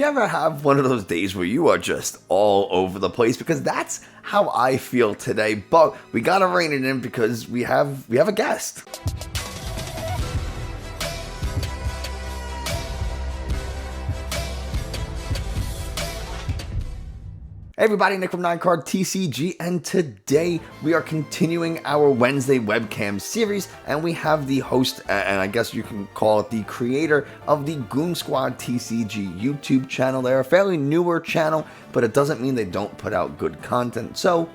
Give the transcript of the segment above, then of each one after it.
You ever have one of those days where you are just all over the place? Because that's how I feel today. But we gotta rein it in because we have a guest. Hey everybody, Nick from 9CardTCG, and today we are continuing our Wednesday webcam series, and we have the host, and I guess you can call it the creator of the GoonSquadTCG YouTube channel. They're a fairly newer channel, but it doesn't mean they don't put out good content. So,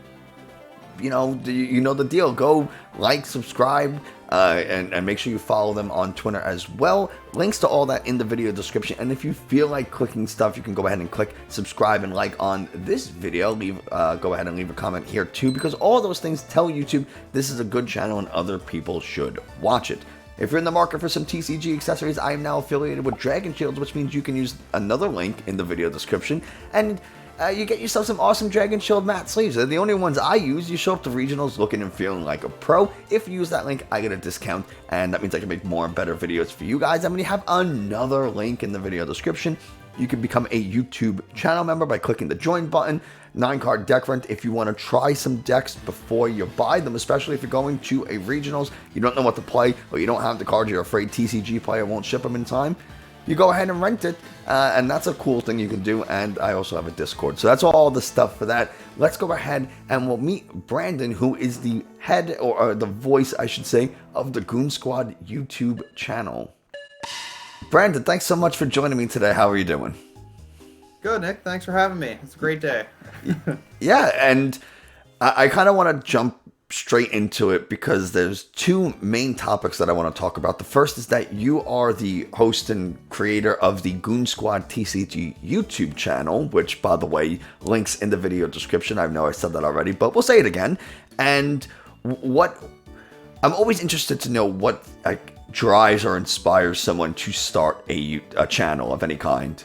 you know the deal. Go like, subscribe, and make sure you follow them on Twitter as well. Links to all that in the video description. And if you feel like clicking stuff, you can go ahead and click subscribe and like on this video. Go ahead and leave a comment here too, because all those things tell YouTube this is a good channel and other people should watch it. If you're in the market for some TCG accessories, I am now affiliated with Dragon Shields, which means you can use another link in the video description, and you get yourself some awesome Dragon Shield matte sleeves. They're the only ones I use. You show up to regionals looking and feeling like a pro. If you use that link, I get a discount, and that means I can make more and better videos for you guys. I'm going to have another link in the video description. You can become a YouTube channel member by clicking the join button. 9-card deck rent if you want to try some decks before you buy them, especially if you're going to a regionals, you don't know what to play, or you don't have the cards, you're afraid TCG player won't ship them in time. You go ahead and rent it, and that's a cool thing you can do, and I also have a Discord. So that's all the stuff for that. Let's go ahead and we'll meet Brandon, who is the head, or the voice, I should say, of the Goon Squad YouTube channel. Brandon, thanks so much for joining me today. How are you doing? Good, Nick. Thanks for having me. It's a great day. Yeah, and I kind of want to jump straight into it because there's two main topics that I want to talk about. The first is that you are the host and creator of the GoonSquadTCG YouTube channel, which, by the way, links in the video description. I know I said that already, but we'll say it again. And what I'm always interested to know what drives or inspires someone to start a channel of any kind.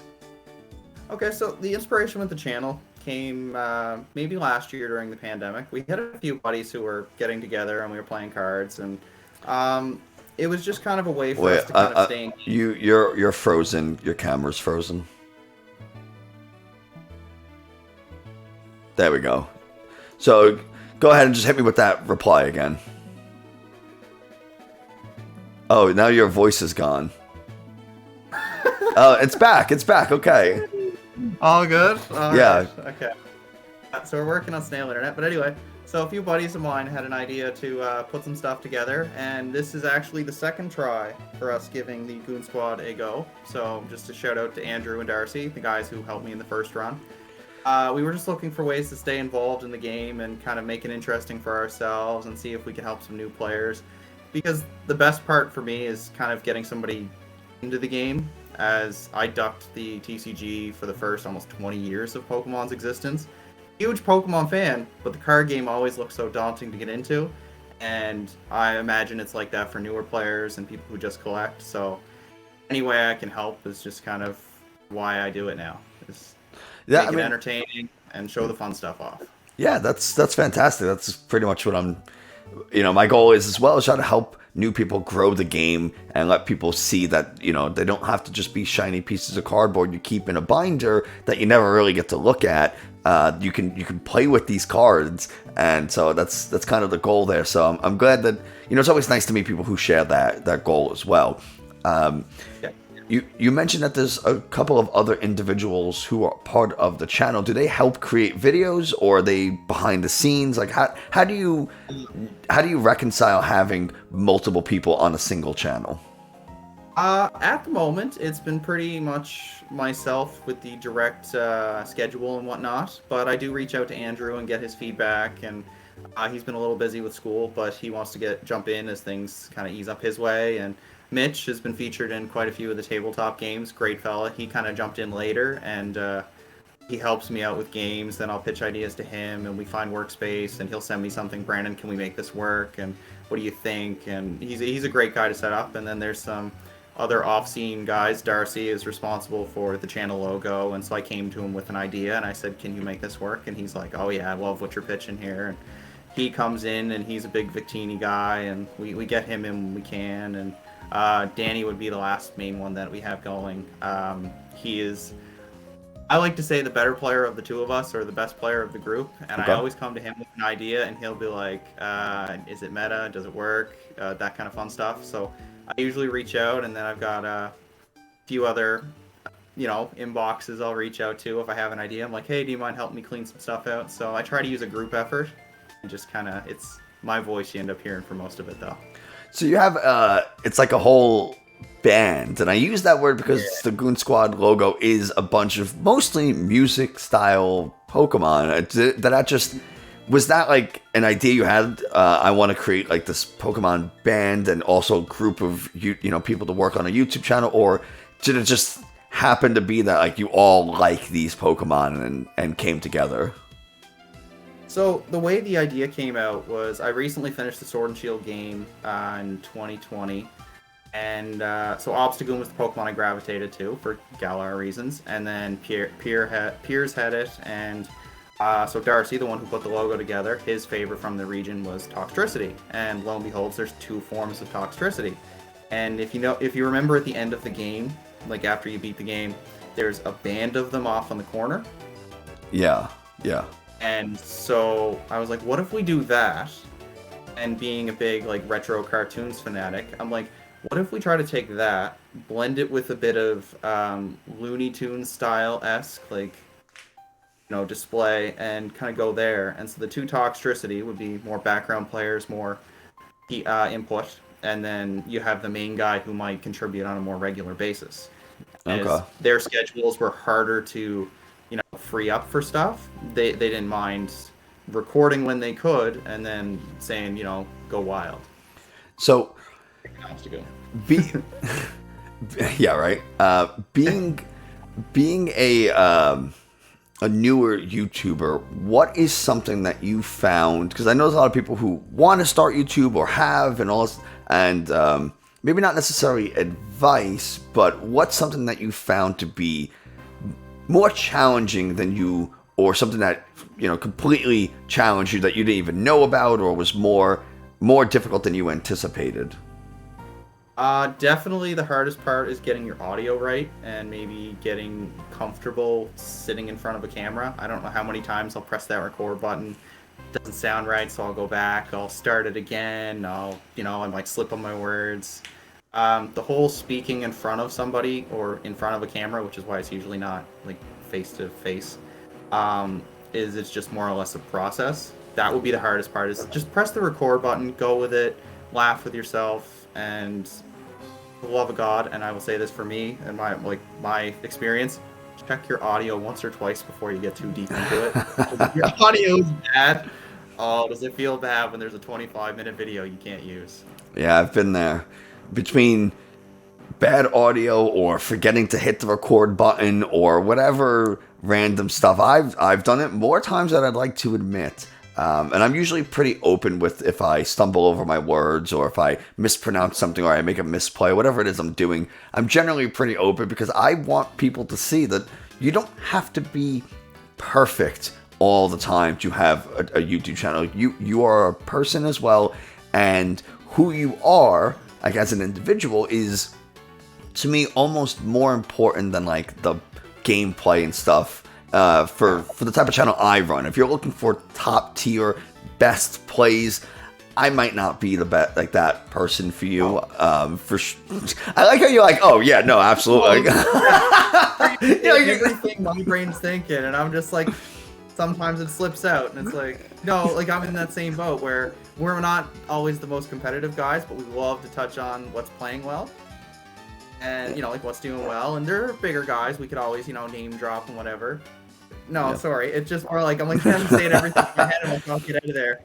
Okay, so the inspiration with the channel came maybe last year during the pandemic. We had a few buddies who were getting together and we were playing cards, and it was just kind of a way for us to kind of stay engaged. You're frozen. Your camera's frozen. There we go. So go ahead and just hit me with that reply again. Oh, now your voice is gone. Oh, it's back. It's back. Okay. All good? Yeah. Right. Okay. So we're working on snail internet, but anyway, so a few buddies of mine had an idea to put some stuff together, and this is actually the second try for us giving the Goon Squad a go. So just a shout out to Andrew and Darcy, the guys who helped me in the first run. We were just looking for ways to stay involved in the game and kind of make it interesting for ourselves and see if we could help some new players. Because the best part for me is kind of getting somebody into the game, as I ducked the TCG for the first almost 20 years of Pokemon's existence. Huge Pokemon fan, but the card game always looks so daunting to get into, and I imagine it's like that for newer players and people who just collect. So any way I can help is just kind of why I do it now. Is make it entertaining and show the fun stuff off. Yeah, that's fantastic. That's pretty much what I'm, my goal is as well, is try to help new people grow the game and let people see that, they don't have to just be shiny pieces of cardboard you keep in a binder that you never really get to look at. You can play with these cards, and so that's kind of the goal there. So I'm glad that, it's always nice to meet people who share that goal as well. Yeah. You mentioned that there's a couple of other individuals who are part of the channel. Do they help create videos, or are they behind the scenes? Like how do you reconcile having multiple people on a single channel? At the moment, it's been pretty much myself with the direct schedule and whatnot, but I do reach out to Andrew and get his feedback, and he's been a little busy with school, but he wants to jump in as things kind of ease up his way. And Mitch has been featured in quite a few of the tabletop games. Great fella. He kind of jumped in later, and he helps me out with games. Then I'll pitch ideas to him, and we find workspace, and he'll send me something. Brandon, can we make this work? And what do you think? And he's a great guy to set up. And then there's some other off-scene guys. Darcy is responsible for the channel logo, and so I came to him with an idea, and I said, can you make this work? And he's like, oh yeah, I love what you're pitching here. And he comes in, and he's a big Victini guy, and we get him in when we can. And Danny would be the last main one that we have going. He is I like to say the better player of the two of us or the best player of the group, and I Okay. always come to him with an idea, and he'll be like, "Is it meta? Does it work?" That kind of fun stuff. So I usually reach out, and then I've got a few other, inboxes I'll reach out to if I have an idea. I'm like, "Hey, do you mind helping me clean some stuff out?" So I try to use a group effort, and just kind of it's my voice you end up hearing for most of it, though. So you have it's like a whole band, and I use that word because the Goon Squad logo is a bunch of mostly music style Pokemon. That just was that like an idea you had? I want to create like this Pokemon band and also a group of people to work on a YouTube channel, or did it just happen to be that like you all like these Pokemon and came together? So the way the idea came out was I recently finished the Sword and Shield game in 2020, and so Obstagoon was the Pokemon I gravitated to for Galar reasons, and then Piers had it, and so Darcy, the one who put the logo together, his favorite from the region was Toxtricity, and lo and behold, there's two forms of Toxtricity, and if you remember at the end of the game, like after you beat the game, there's a band of them off on the corner. Yeah, yeah. And so I was like, what if we do that? And being a big like retro cartoons fanatic, I'm like, what if we try to take that, blend it with a bit of Looney Tunes style-esque, like, display, and kind of go there. And so the two Toxtricity would be more background players, more input, and then you have the main guy who might contribute on a more regular basis. As Okay. their schedules were harder to free up for stuff, they didn't mind recording when they could and then saying, go wild. So To go. be yeah, right. Being a newer YouTuber, what is something that you found? Because I know there's a lot of people who want to start YouTube or have and all this, and maybe not necessarily advice, but what's something that you found to be more challenging than you, or something that completely challenged you that you didn't even know about, or was more difficult than you anticipated? Definitely the hardest part is getting your audio right and maybe getting comfortable sitting in front of a camera. I don't know how many times I'll press that record button. It doesn't sound right, so I'll go back, I'll start it again, I might slip on my words. The whole speaking in front of somebody or in front of a camera, which is why it's usually not like face to face, is it's just more or less a process. That would be the hardest part, is just press the record button, go with it, laugh with yourself, and for the love of God, and I will say this for me and my experience, check your audio once or twice before you get too deep into it. If your audio is bad, oh, does it feel bad when there's a 25-minute video you can't use? Yeah, I've been there. Between bad audio or forgetting to hit the record button or whatever random stuff, I've done it more times than I'd like to admit. And I'm usually pretty open with if I stumble over my words or if I mispronounce something or I make a misplay, whatever it is I'm doing. I'm generally pretty open because I want people to see that you don't have to be perfect all the time to have a YouTube channel. You are a person as well, and who you are, like as an individual, is to me almost more important than like the gameplay and stuff. For the type of channel I run, if you're looking for top tier best plays, I might not be the best like that person for you. I like how you're like, oh yeah, no, absolutely. Everything my brain's thinking, and I'm just like, sometimes it slips out, and it's like, no, like I'm in that same boat where we're not always the most competitive guys, but we love to touch on what's playing well. And, like what's doing well. And they're bigger guys. We could always, name drop and whatever. No, yeah. Sorry. It's just more like, I'm like, I'm saying everything in my head and I'll get out of there.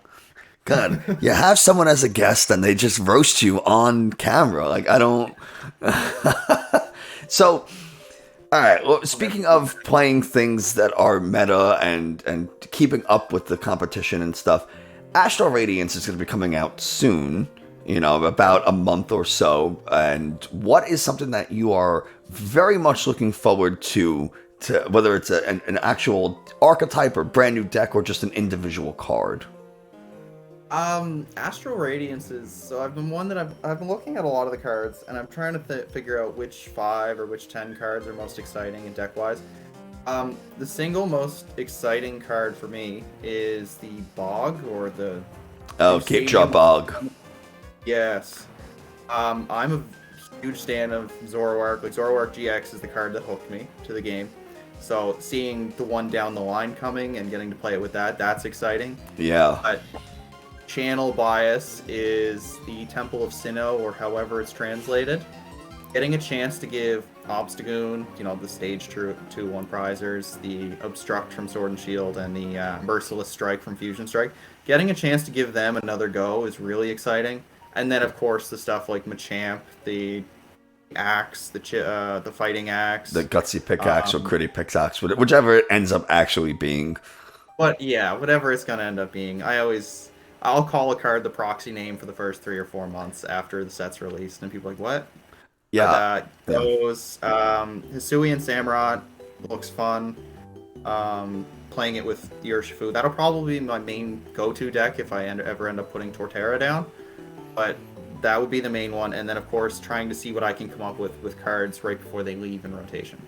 God, you have someone as a guest and they just roast you on camera. Like, I don't. So, all right. Well, speaking of playing things that are meta and keeping up with the competition and stuff, Astral Radiance is going to be coming out soon. About a month or so. And what is something that you are very much looking forward to whether it's an actual archetype or brand new deck or just an individual card? Astral Radiance is, so I've been looking at a lot of the cards, and I'm trying to figure out which 5 or which 10 cards are most exciting and deck-wise. The single most exciting card for me is the Bog or the Oh, Cape Drop Bog. Yes. I'm a huge fan of Zoroark. Like Zoroark GX is the card that hooked me to the game. So seeing the one down the line coming and getting to play it with that's exciting. Yeah. But channel bias is the Temple of Sinnoh, or however it's translated. Getting a chance to give Obstagoon, the stage 2/1 prizers, the Obstruct from Sword and Shield, and the Merciless Strike from Fusion Strike. Getting a chance to give them another go is really exciting. And then, of course, the stuff like Machamp, the axe, the fighting axe, the gutsy pickaxe or gritty pickaxe, whichever it ends up actually being. But yeah, whatever it's gonna end up being, I'll call a card the proxy name for the first 3 or 4 months after the set's released, and people are like, what? Yeah. Those Hisui and Samurott looks fun. Playing it with the Urshifu, that'll probably be my main go-to deck if I ever end up putting Torterra down. But that would be the main one, and then of course trying to see what I can come up with cards right before they leave in rotation.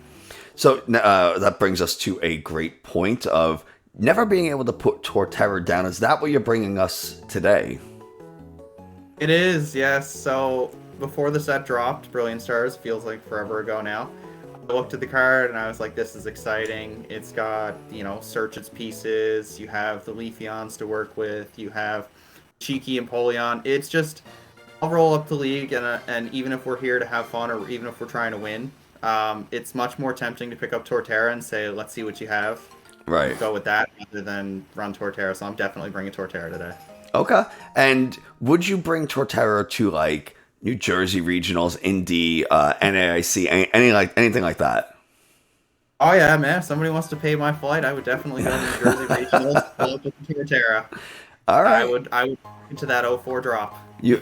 So that brings us to a great point of never being able to put Torterra down. Is that what you're bringing us today? It is, yes. So before the set dropped, Brilliant Stars feels like forever ago now. I looked at the card and I was like, this is exciting. It's got, search its pieces. You have the Leafeons to work with. You have Cheeky and Polion. It's just, I'll roll up the league, and even if we're here to have fun, or even if we're trying to win, it's much more tempting to pick up Torterra and say, let's see what you have. Right. Go with that rather than run Torterra. So I'm definitely bringing Torterra today. Okay. And would you bring Torterra to like New Jersey regionals, Indy, NAIC, anything like that? Oh yeah, man. If somebody wants to pay my flight, I would definitely go to New Jersey regionals. Pull up with Torterra. All right. I would into that 04 drop. You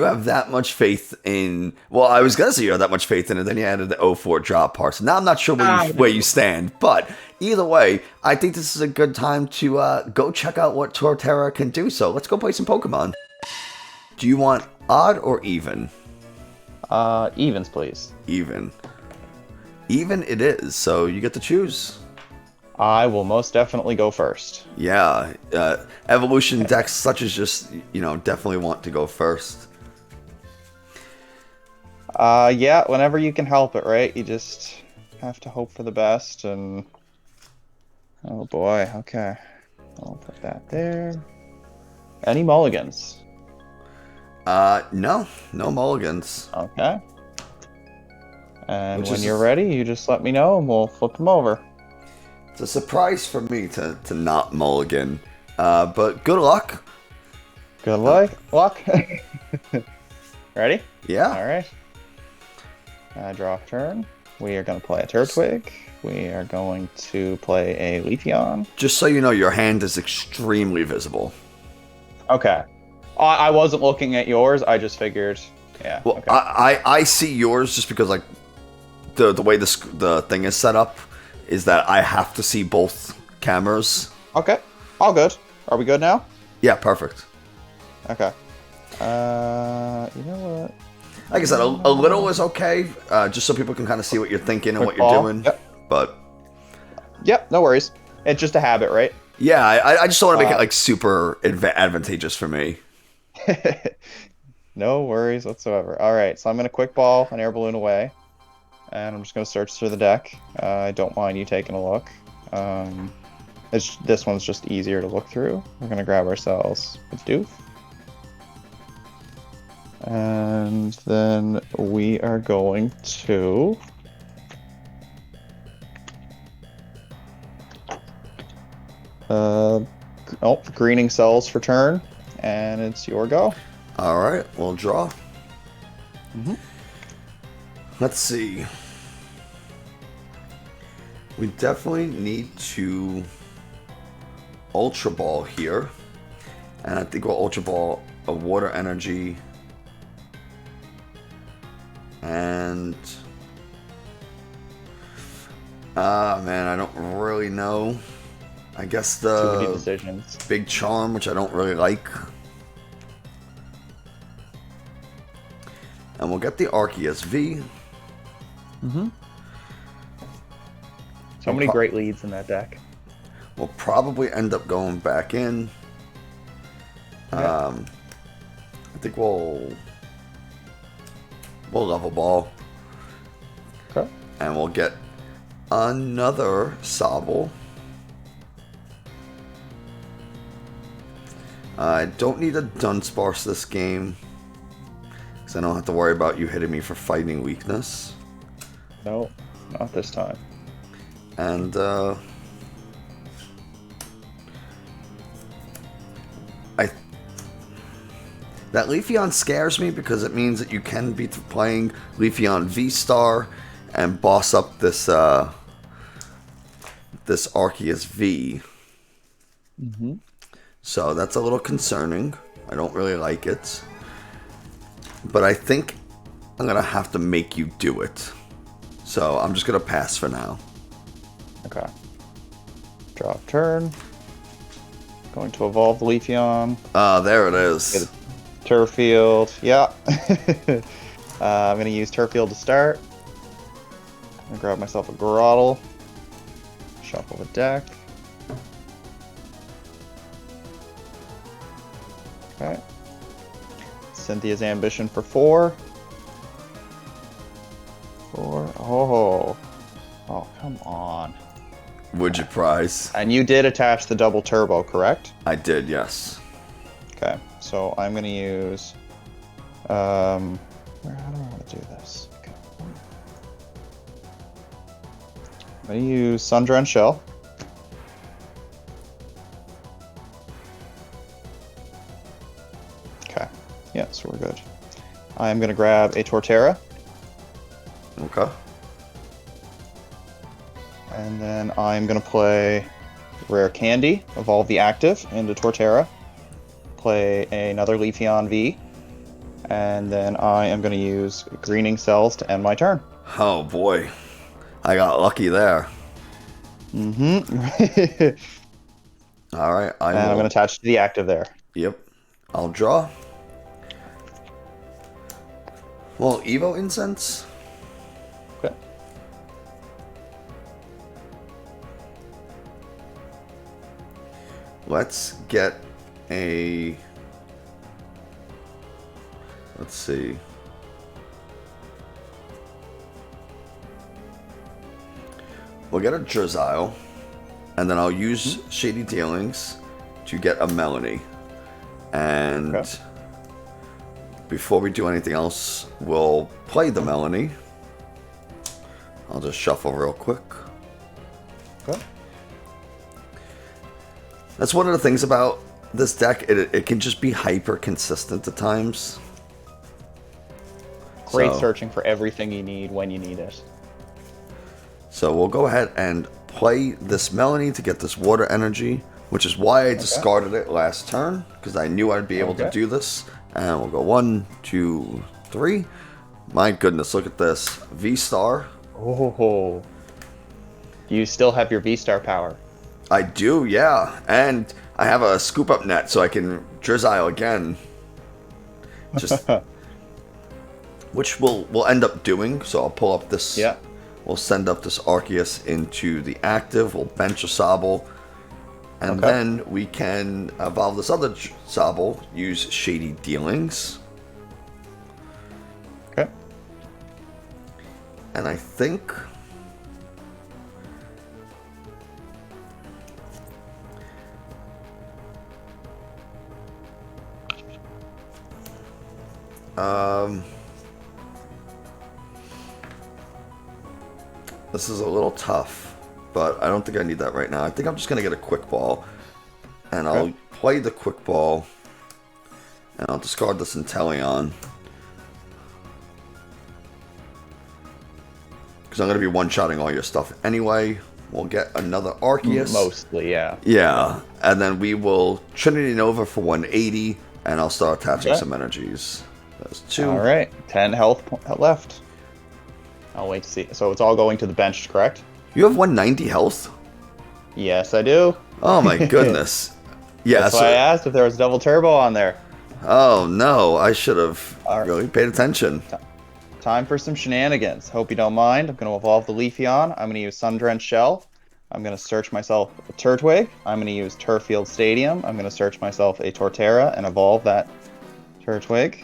have that much faith in. Well, I was gonna say you have that much faith in it, then you added the 04 drop part. So now I'm not sure where you stand, but either way, I think this is a good time to go check out what Torterra can do. So let's go play some Pokemon. Do you want odd or even? Evens, please. Even it is. So you get to choose. I will most definitely go first. Yeah, evolution decks such as just, definitely want to go first. Yeah, whenever you can help it, right? You just have to hope for the best, and... Oh boy, okay. I'll put that there. Any mulligans? No mulligans. Okay. And when you're ready, you just let me know, and we'll flip them over. It's a surprise for me to not mulligan, but good luck. Good luck. Ready? Yeah. All right. Draw a turn. We are going to play a Turtwig. We are going to play a Leafeon. Just so you know, your hand is extremely visible. Okay. I wasn't looking at yours. I just figured. Yeah. Well, okay. I see yours just because like the way the thing is set up. Is that I have to see both cameras. Okay. All good. Are we good now? Yeah, perfect. Okay. You know what? Like I said, a little is okay, just so people can kind of see what you're thinking and what you're doing. Yep. But... Yep, no worries. It's just a habit, right? Yeah, I just don't want to make it like super advantageous for me. No worries whatsoever. All right, so I'm going to quick ball an air balloon away. And I'm just going to search through the deck. I don't mind you taking a look. This one's just easier to look through. We're going to grab ourselves a Doof. And then we are going to... Greening Cells for turn. And it's your go. All right, we'll draw. Mm-hmm. Let's see. We definitely need to Ultra Ball here. And I think we'll Ultra Ball a Water Energy. And... man, I don't really know. I guess Too many decisions. Big Charm, which I don't really like. And we'll get the Arceus V. Mm-hmm. So many great leads in that deck. We'll probably end up going back in. Yeah. I think we'll level ball. Okay. And we'll get another Sobble. I don't need a Dunsparce this game, because I don't have to worry about you hitting me for fighting weakness. No, not this time. And that Leafeon scares me because it means that you can be playing Leafeon V-Star and boss up this this Arceus V. Mm-hmm. So that's a little concerning. I don't really like it. But I think I'm going to have to make you do it. So I'm just going to pass for now. Okay. Draw a turn. Going to evolve the Leafeon. There it is. Get a Turf Field. Yeah. I'm going to use Turf Field to start. I'm going to grab myself a Grottle. Shuffle the deck. Okay. Cynthia's Ambition for 4. 4. Oh. Oh, come on. Would you prize? And you did attach the double turbo, correct? I did, yes. Okay, so I'm going to use... how do I want to do this? Okay. I'm going to use Sundren Shell. Okay, yeah, so we're good. I'm going to grab a Torterra. Okay. And then I'm going to play Rare Candy, evolve the active into Torterra. Play another Leafeon V. And then I am going to use Greening Cells to end my turn. Oh boy. I got lucky there. Mm-hmm. Alright, I'm going to attach to the active there. Yep. I'll draw. Well, Evo Incense. Okay. Let's get a... Let's see. We'll get a Drizzile, and then I'll use Shady Dealings to get a Melanie. And Okay. before we do anything else, we'll play the Melanie. I'll just shuffle real quick. Okay. That's one of the things about this deck. It can just be hyper consistent at times. Great So- searching for everything you need when you need it. So we'll go ahead and play this Melanie to get this water energy, which is why I discarded it last turn, because I knew I'd be able to do this. And we'll go 1, 2, 3. My goodness, look at this. V-Star. Oh. You still have your V-Star power. I do, yeah. And I have a scoop up net, so I can Drizzile again. Just which we'll end up doing. So I'll pull up this. Yeah. We'll send up this Arceus into the active. We'll bench a Sobble. And Okay. then we can evolve this other Sobble, use Shady Dealings. Okay. And I think... this is a little tough, but I don't think I need that right now. I think I'm just going to get a quick ball, and I'll play the quick ball, and I'll discard this Inteleon. Because I'm going to be one-shotting all your stuff anyway. We'll get another Arceus. Mostly, yeah. Yeah, and then we will Trinity Nova for 180, and I'll start attaching some energies. That's 2. All right. 10 health left. I'll wait to see. So it's all going to the bench, correct? You have 190 health? Yes, I do. Oh my goodness. Yeah, That's why I asked if there was a double turbo on there. Oh no, I should have All right. really paid attention. Time for some shenanigans. Hope you don't mind. I'm going to evolve the Leafeon. I'm going to use Sundren Shell. I'm going to search myself a Turtwig. I'm going to use Turffield Stadium. I'm going to search myself a Torterra and evolve that Turtwig.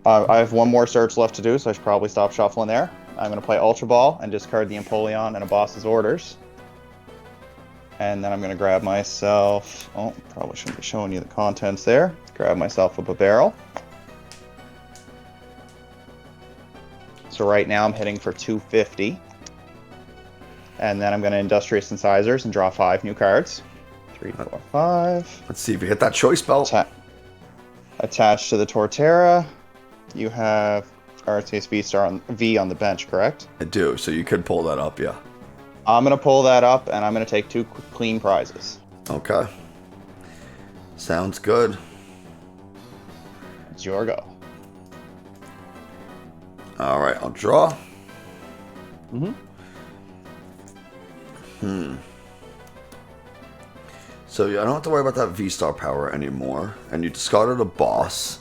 I have one more search left to do, so I should probably stop shuffling there. I'm going to play Ultra Ball and discard the Inteleon and a Boss's Orders. And then I'm going to grab myself... Oh, probably shouldn't be showing you the contents there. Grab myself up a barrel. So right now I'm hitting for 250. And then I'm going to Industrious Incisors and draw 5 new cards. 3, 4, 5. Let's see if you hit that choice belt. Attached to the Torterra, you have Arceus V on the bench, correct? I do, so you could pull that up, yeah. I'm going to pull that up, and I'm going to take 2 clean prizes. Okay. Sounds good. It's your go. All right, I'll draw. So yeah, I don't have to worry about that V-Star power anymore. And you discarded a boss.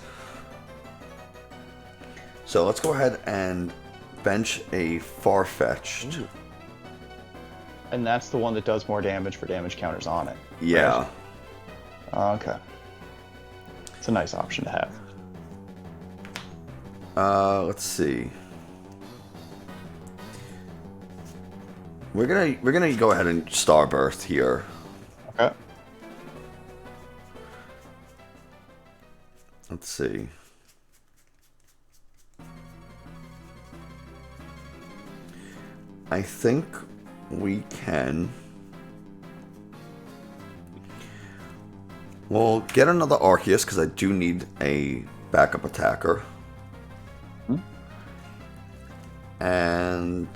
So let's go ahead and bench a Farfetch'd. Ooh. And that's the one that does more damage for damage counters on it. Yeah. Right? Okay. It's a nice option to have. Let's see. We're gonna go ahead and Starburst here. Okay. Let's see. I think we can. We'll get another Arceus because I do need a backup attacker. And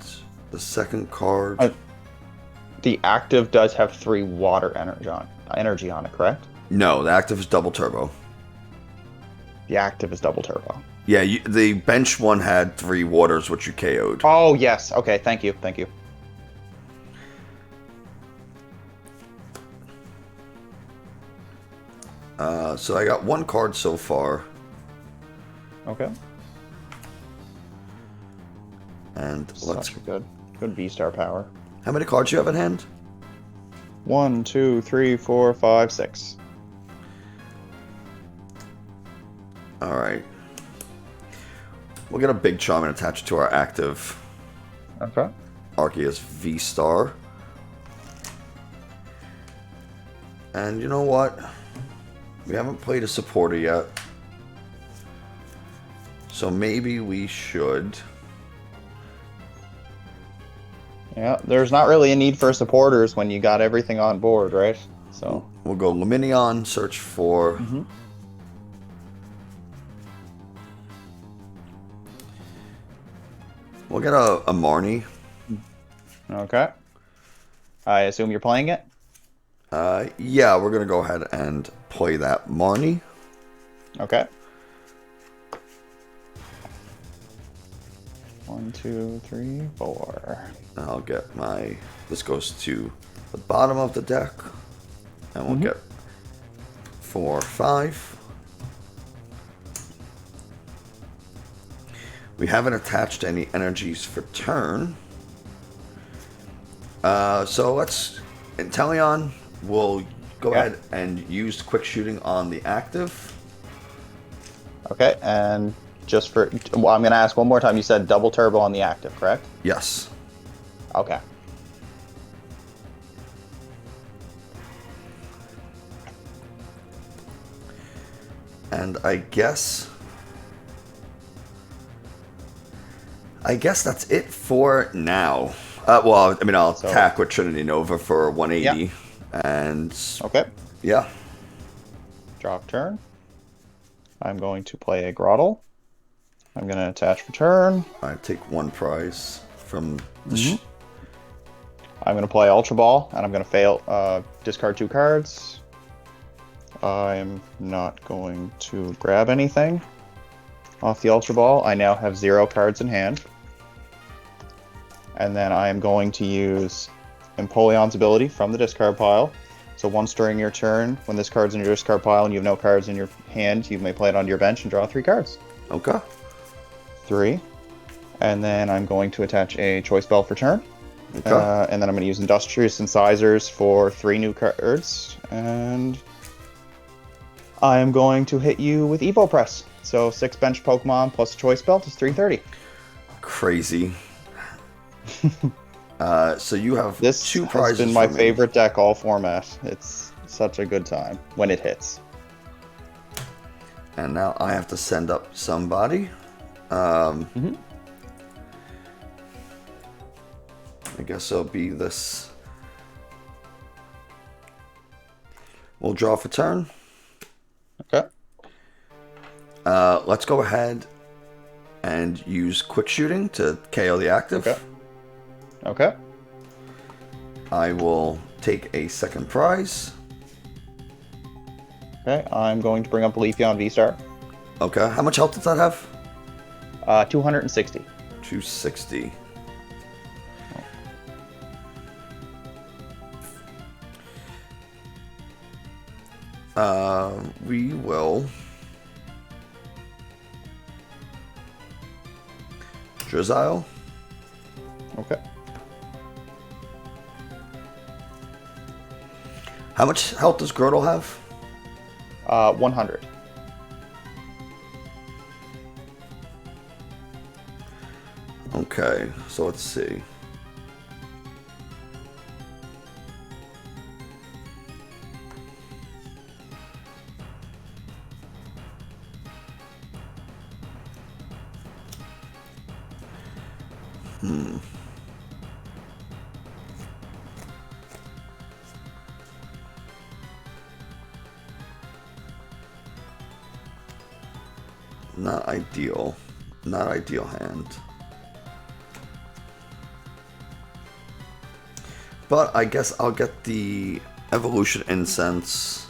the second card. The active does have 3 water energy on it, correct? No, the active is double turbo. The active is double turbo. Yeah, the bench one had 3 waters, which you KO'd. Oh, yes. Okay, thank you. Thank you. So I got 1 card so far. Okay. And let's... Such a good V-Star power. How many cards do you have at hand? 1, 2, 3, 4, 5, 6. Alright. We'll get a big charm and attach it to our active. Okay. Arceus V-Star. And you know what? We haven't played a supporter yet. So maybe we should... Yeah, there's not really a need for supporters when you got everything on board, right? So we'll go Luminion, search for... We'll get a Marnie. Okay. I assume you're playing it? Yeah, we're going to go ahead and play that Marnie. Okay. 1, 2, 3, 4. I'll get my... This goes to the bottom of the deck. And we'll get 4, 5. We haven't attached any energies for turn. So let's... Inteleon will go ahead and use quick shooting on the active. Okay, and just for... Well, I'm going to ask one more time. You said double turbo on the active, correct? Yes. Okay. And I guess that's it for now. Well, I mean, I'll attack with Trinity Nova for 180. Yeah. And... Okay. Yeah. Drop turn. I'm going to play a Grottle. I'm going to attach for turn. I take 1 prize from the... I'm going to play Ultra Ball, and I'm going to discard 2 cards. I'm not going to grab anything off the Ultra Ball. I now have 0 cards in hand. And then I am going to use Empoleon's ability from the discard pile. So once during your turn, when this card's in your discard pile and you have no cards in your hand, you may play it onto your bench and draw 3 cards. Okay. 3. And then I'm going to attach a Choice Bell for turn. Okay. And then I'm going to use Industrious Incisors for 3 new cards. And I am going to hit you with Evo Press. So 6 bench Pokemon plus a choice belt is 330. Crazy. So you have This 2 has prizes been my for me. favorite deck all format. It's such a good time when it hits. And now I have to send up somebody. Mm-hmm. I guess it'll be this. We'll draw for turn. Okay. Let's go ahead and use quick shooting to KO the active. Okay. Okay. I will take a second prize. Okay. I'm going to bring up Leafeon V-Star. Okay. How much health does that have? 260. 260. We will Drizzile. Okay. How much health does Grotle have? 100. Okay, so let's see. Not ideal. Not ideal hand. But I guess I'll get the Evolution Incense.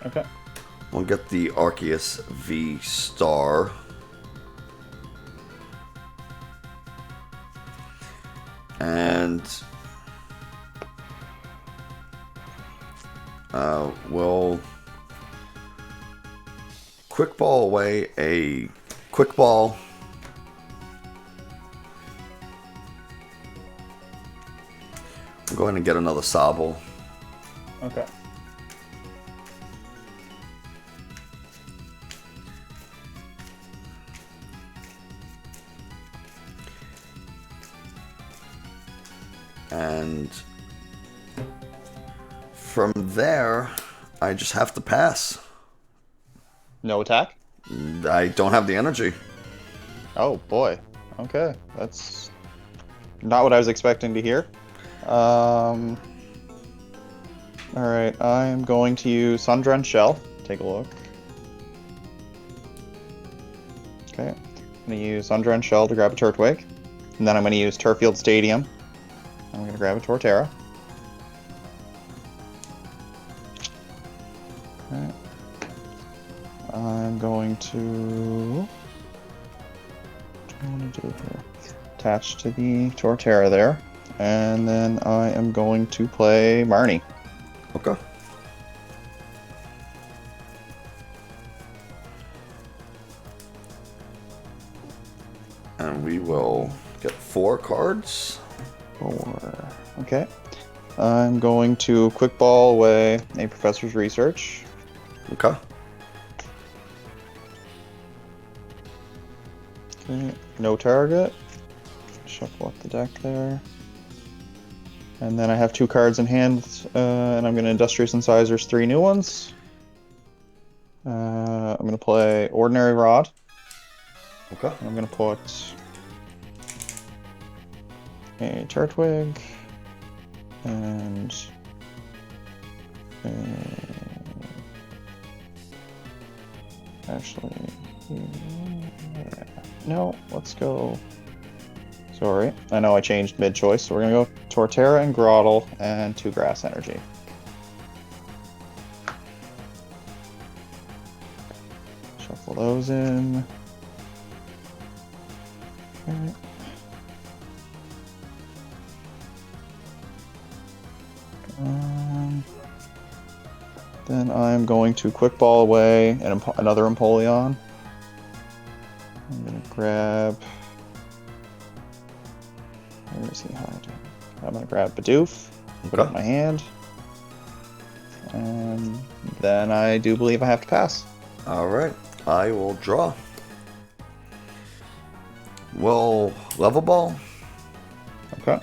Okay. We'll get the Arceus V Star. And we'll quick ball away a quick ball. I'm going to get another Sobble. Okay. And from there, I just have to pass. No attack? I don't have the energy. Oh boy. Okay. That's not what I was expecting to hear. Alright, I am going to use Sundren Shell. Take a look. Okay. I'm going to use Sundren Shell to grab a Turtwig. And then I'm going to use Turffield Stadium. I'm going to grab a Torterra. Okay. I'm going to... What do I want to do here? Attach to the Torterra there. And then I am going to play Marnie. Okay. And we will get 4 cards. 4. Okay. I'm going to quick ball away a Professor's Research. Okay. Okay. No target. Shuffle up the deck there. And then I have 2 cards in hand, and I'm going to Industrious Incisors 3 new ones. I'm going to play Ordinary Rod. Okay. And I'm going to put a Turtwig and actually, no, let's go. Sorry, I know I changed mid-choice, so we're gonna go Torterra and Grotle and 2 Grass Energy. Shuffle those in. Okay. Then I'm going to quick ball away and another Empoleon. I'm gonna grab. Where is he hiding? I'm gonna grab Bidoof, put it in my hand, and then I do believe I have to pass. All right, I will draw. Well, level ball. Okay.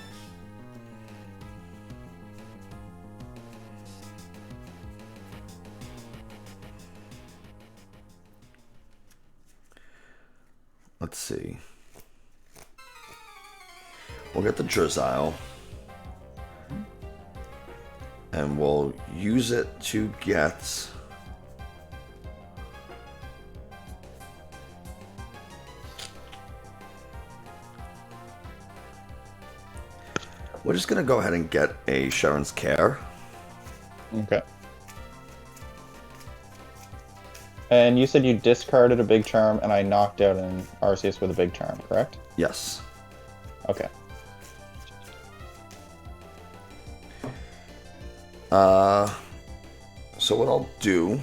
Let's see. We'll get the Drizzile. And we'll use it to get... We're just going to go ahead and get a Sharon's Care. Okay. And you said you discarded a big charm, and I knocked out an Arceus with a big charm, correct? Yes. Okay. So what I'll do,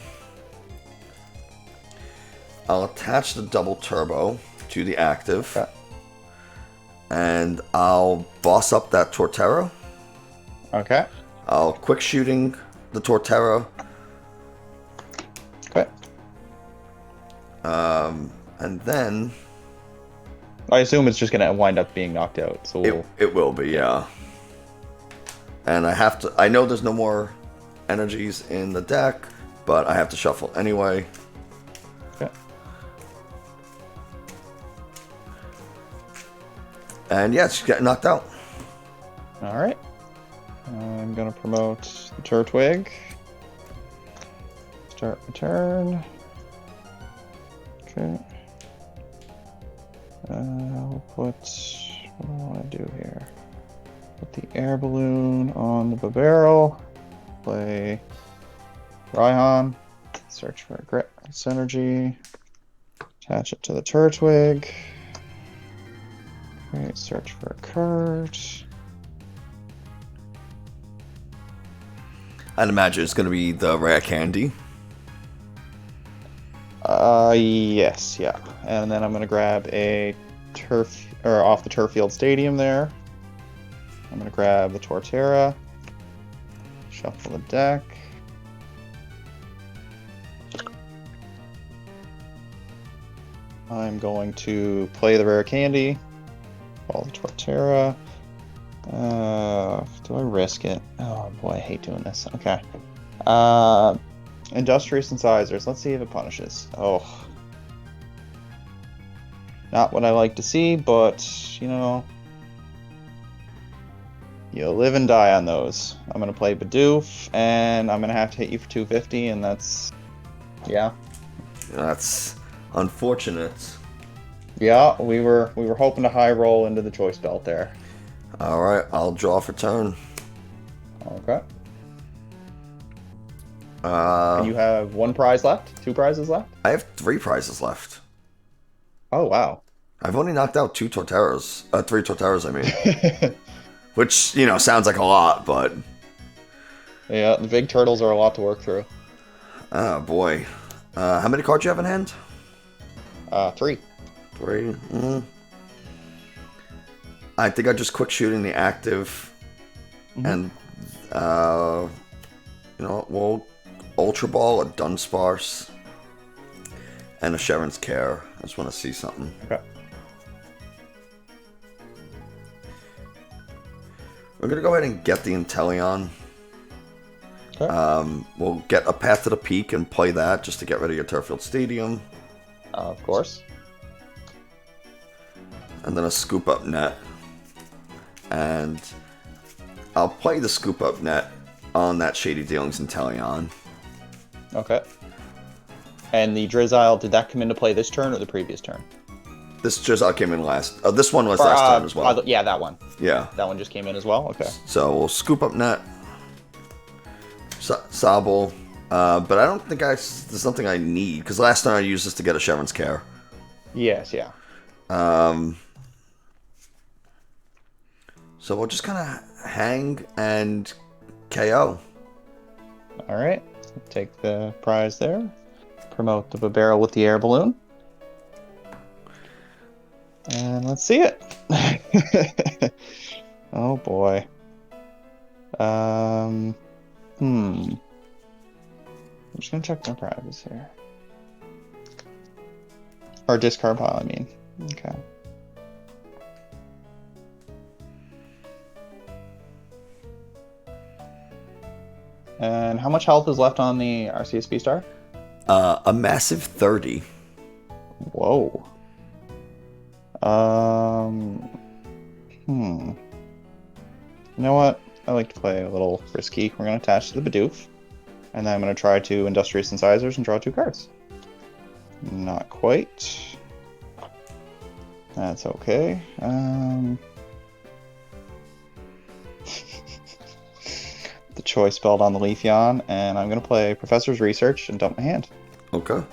I'll attach the double turbo to the active. Okay. And I'll boss up that Torterra. Okay. I'll quick shooting the Torterra. Okay. And then... I assume it's just going to wind up being knocked out, so we'll... It will be, yeah. And I have to... I know there's no more energies in the deck, but I have to shuffle anyway. Okay. And yeah, she's getting knocked out. Alright. I'm going to promote the Turtwig. Start my turn. Okay. I'll put... What do I want to do here? Put the air balloon on the Babbarrel. Play Raihan. Search for Grit Synergy. Attach it to the Turtwig. Great, search for a card. I'd imagine it's going to be the rare candy. Yes, yeah. And then I'm going to grab a turf, or off the turf field stadium there. I'm going to grab the Torterra. Shuffle the deck. I'm going to play the rare candy. Call the Torterra. Do I risk it? Oh boy, I hate doing this. Okay. Industrious Incisors. Let's see if it punishes. Oh. Not what I like to see, but, you know, you live and die on those. I'm going to play Bidoof, and I'm going to have to hit you for 250, and that's... Yeah. That's unfortunate. Yeah, we were hoping to high roll into the choice belt there. All right, I'll draw for turn. Okay. And you have one prize left? Two prizes left? I have 3 prizes left. Oh, wow. I've only knocked out 3 Torterras, I mean. Which, you know, sounds like a lot, but... Yeah, the big turtles are a lot to work through. Oh, boy. How many cards do you have in hand? 3. 3? I think I just quick shooting the active. And, you know, we'll Ultra Ball, a Dunsparce, and a Sharon's Care. I just want to see something. Okay. We're going to go ahead and get the Inteleon. Okay. We'll get a Path to the Peak and play that just to get rid of your Turffield Stadium. Of course. And then a Scoop Up Net. And I'll play the Scoop Up Net on that Shady Dealings Inteleon. Okay. And the Drizzile, did that come into play this turn or the previous turn? This just came in last. This one was last turn as well. Yeah, that one. Yeah. That one just came in as well? Okay. So we'll Scoop Up Net. Sobble. But I don't think there's something I need. Because last time I used this to get a Sharon's Care. Yes, yeah. So we'll just kind of hang and KO. Alright. Take the prize there. Promote the Babbarrel with the air balloon. And let's see it. Oh boy. I'm just gonna check my prizes here. Or discard pile, I mean. Okay. And how much health is left on the Arceus star? A massive 30. Whoa. You know what? I like to play a little risky. We're going to attach to the Bidoof. And then I'm going to try to Industrious Incisors and draw 2 cards. Not quite. That's okay. The choice spelled on the Leafeon, and I'm going to play Professor's Research and dump my hand. Okay.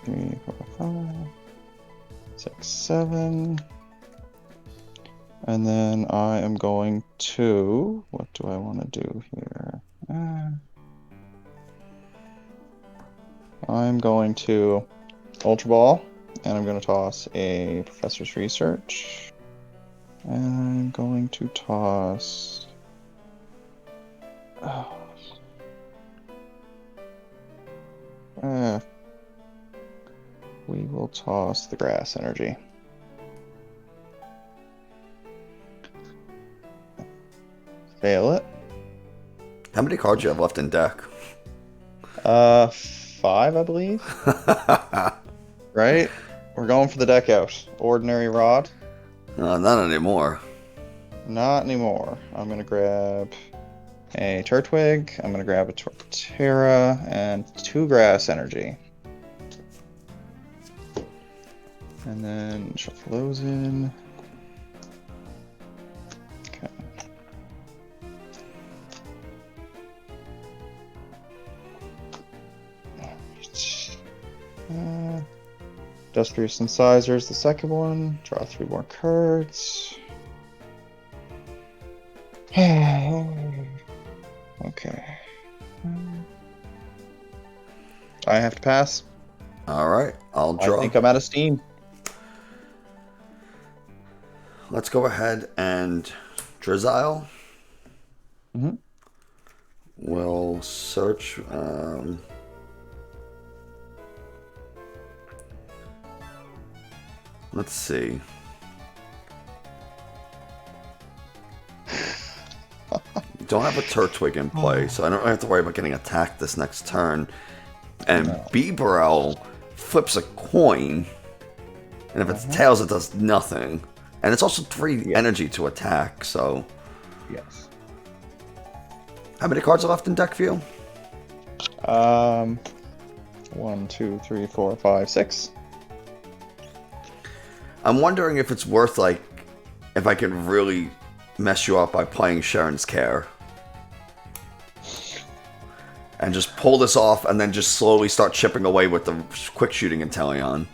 3, 4, 5, 6, 7. And then I am going to... What do I want to do here? I'm going to Ultra Ball, and I'm going to toss a Professor's Research. And I'm going to toss... we will toss the Grass Energy. Fail it. How many cards do you have left in deck? 5, I believe. Right? We're going for the deck out. Ordinary Rod. Not anymore. Not anymore. I'm going to grab a Turtwig. I'm going to grab a Torterra and 2 Grass Energy. And then shuffle those in. Okay. Industrious Incisors, the second one. Draw 3 more cards. Okay. I have to pass. All right, I'll draw. I think I'm out of steam. Let's go ahead and Drizzile. Mm-hmm. We'll search. Let's see. Don't have a Turtwig in play, so I don't have to worry about getting attacked this next turn. And Bibarel flips a coin, and if it's tails, it does nothing. And it's also 3 energy to attack, so... Yes. How many cards are left in deck for you? 1, 2, 3, 4, 5, 6. I'm wondering if it's worth, like, if I can really mess you up by playing Sharon's Care. And just pull this off, and then just slowly start chipping away with the quick shooting Inteleon.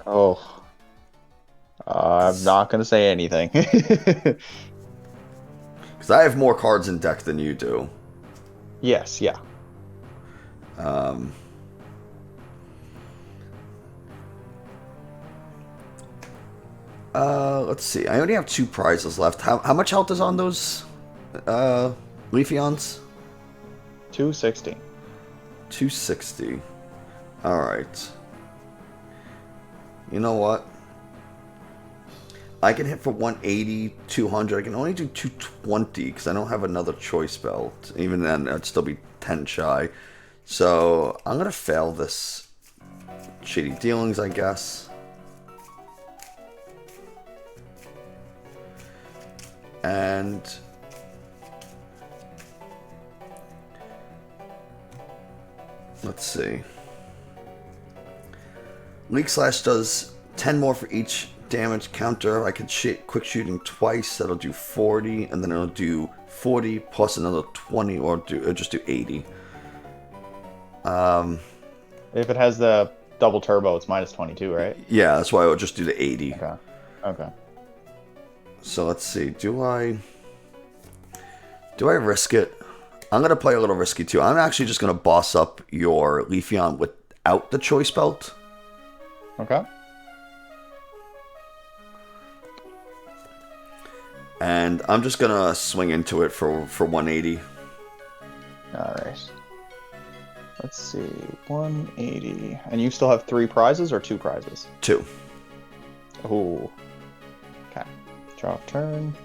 Oh. I'm not going to say anything. Because I have more cards in deck than you do. Yes, yeah. Let's see. I only have 2 prizes left. How much health is on those Leafeons? 260. 260. Alright. You know what? I can hit for 180, 200. I can only do 220 because I don't have another choice belt. Even then, I'd still be 10 shy. So, I'm going to fail this shady dealings, I guess. And... let's see. Leak Slash does 10 more for each damage counter. I could quick shooting twice. That'll do 40, and then it'll do 40 plus another 20, or just do 80. If it has the double turbo, it's minus 22, right? Yeah, that's why I would just do the 80. Okay. So let's see. Do I risk it? I'm going to play a little risky too. I'm actually just going to boss up your Leafeon without the choice belt. Okay. And I'm just gonna swing into it for 180. Alright. Let's see. 180. And you still have 3 prizes or 2 prizes? 2. Ooh. Okay. Draw turn.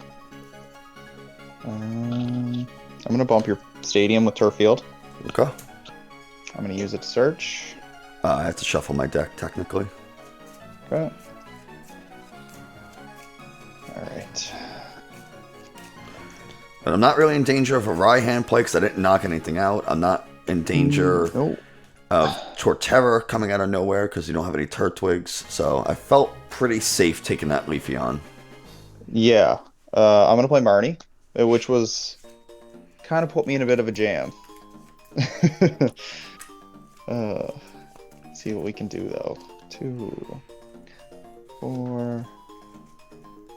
I'm gonna bump your stadium with turf field. Okay. I'm gonna use it to search. I have to shuffle my deck, technically. Okay. Alright. But I'm not really in danger of a Raihan play because I didn't knock anything out. I'm not in danger of Torterra coming out of nowhere because you don't have any Turtwigs. So I felt pretty safe taking that Leafeon. Yeah. I'm gonna play Marnie, which was kind of put me in a bit of a jam. Let's see what we can do though. 2, 4,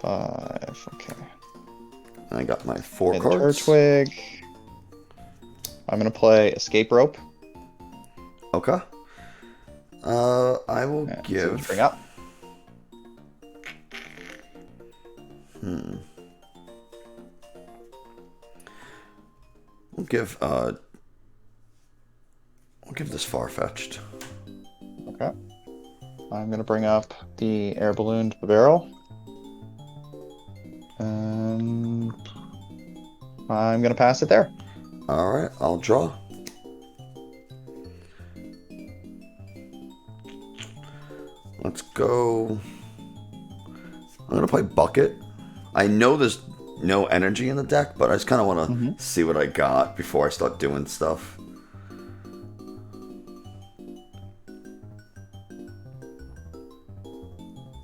5. Okay. And I got my 4 And cards. Turtwig. I'm gonna play Escape Rope. Okay. I will Yeah, give. bring up. We'll give this Far-Fetched. Okay. I'm gonna bring up the air ballooned barrel. And I'm gonna pass it there. All right, I'll draw. Let's go. I'm gonna play Bucket. I know there's no energy in the deck, but I just kind of want to see what I got before I start doing stuff.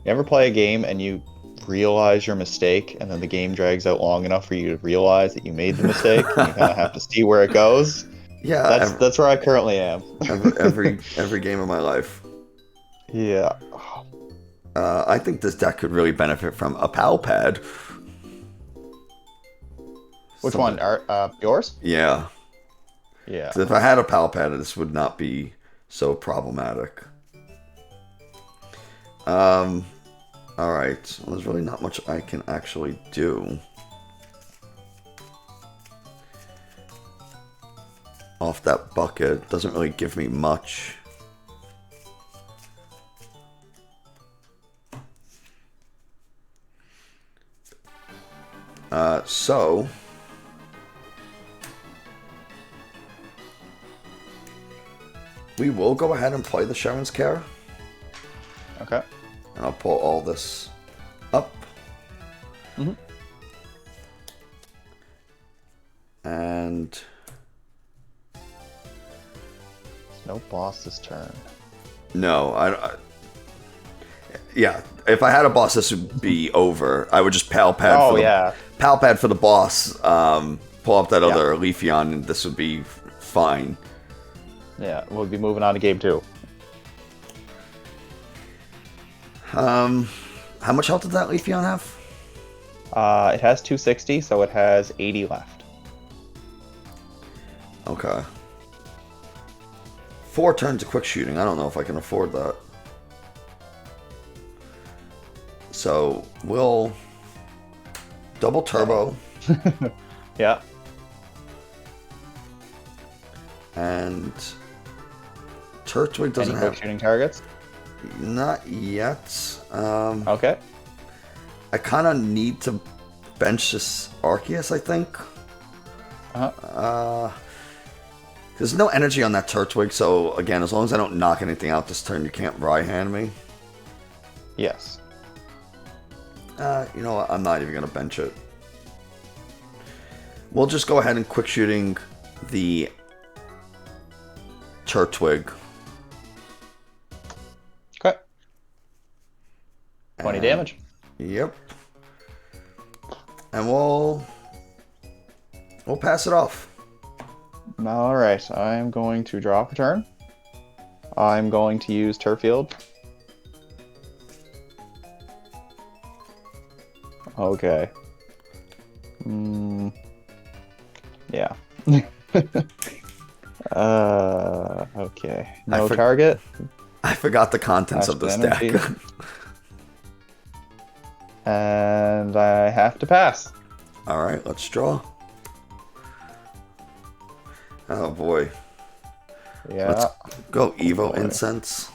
You ever play a game and you realize your mistake, and then the game drags out long enough for you to realize that you made the mistake, and you kind of have to see where it goes? Yeah, That's where I currently am. every game of my life. Yeah. I think this deck could really benefit from a Pal Pad. Which one? Yours? Yeah. Yeah. 'Cause if I had a Pal Pad, this would not be so problematic. Alright. Well, there's really not much I can actually do. Off that bucket. Doesn't really give me much. So... we will go ahead and play the Sharon's Care. Okay. And I'll pull all this up. And... no boss this turn. no, yeah, if I had a boss, this would be over. I would just Pal Pad Pal Pad for the boss, pull up that other Leafeon, and this would be fine. Yeah, we'll be moving on to game 2. How much health does that Leafeon have? It has 260, so it has 80 left. Okay. 4 turns of quick shooting. I don't know if I can afford that. So we'll double turbo. Yeah. And Turtwig doesn't Any have quick shooting targets? Not yet. Okay. I kind of need to bench this Arceus, I think. There's no energy on that Turtwig, so again, as long as I don't knock anything out this turn, you can't Raihan me. Yes. You know what? I'm not even going to bench it. We'll just go ahead and quick shooting the Turtwig. Okay. 20 damage. Yep. And we'll pass it off. Alright, I'm going to draw for turn. I'm going to use Turf Field. Okay. Yeah. Okay. No target. I forgot the contents of this deck. And I have to pass. All right, let's draw. Oh boy. Yeah. Let's go Evo boy. Incense.